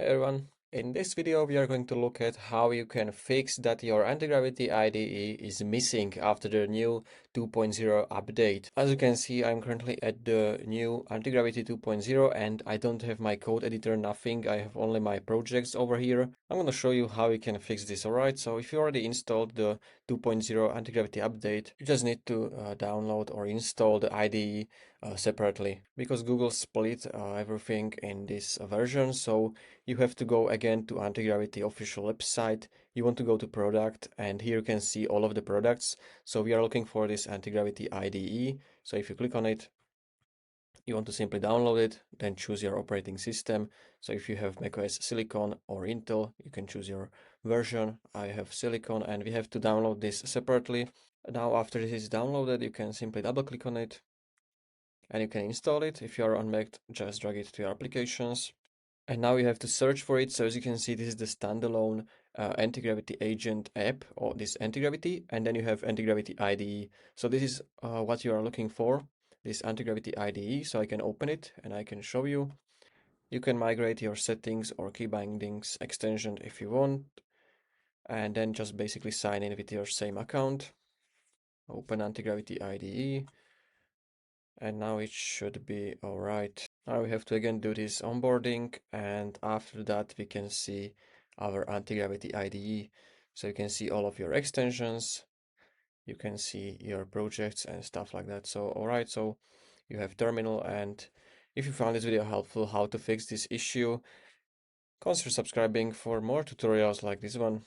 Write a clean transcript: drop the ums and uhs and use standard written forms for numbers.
Hey everyone, in this video we are going to look at how you can fix that your Antigravity IDE is missing after the new 2.0 update. As you can see, I'm currently at the new Antigravity 2.0 and I don't have my code editor, nothing. I have only my projects over here. I'm going to show you how you can fix this, alright? So if you already installed the 2.0 Antigravity update, you just need to download or install the IDE separately because Google split everything in this version. So you have to go again to Antigravity official website. You want to go to product and here you can see all of the products. So we are looking for this Antigravity IDE. So if you click on it, you want to simply download it, then choose your operating system. So if you have macOS Silicon or Intel, you can choose your version. I have Silicon and we have to download this separately. Now after this is downloaded, you can simply double click on it and you can install it. If you are on Mac, just drag it to your applications. And now you have to search for it. So as you can see, this is the standalone anti-gravity agent app or this anti-gravity, and then you have anti-gravity IDE. So this is what you are looking for, this anti-gravity IDE. So I can open it and I can show you. You can migrate your settings or keybindings extension if you want, and then just basically sign in with your same account. Open anti-gravity IDE, and now it should be all right. Now we have to again do this onboarding, and after that we can see our anti-gravity IDE. So you can see all of your extensions, you can see your projects and stuff like that. So all right, so you have terminal, and if you found this video helpful how to fix this issue, consider subscribing for more tutorials like this one.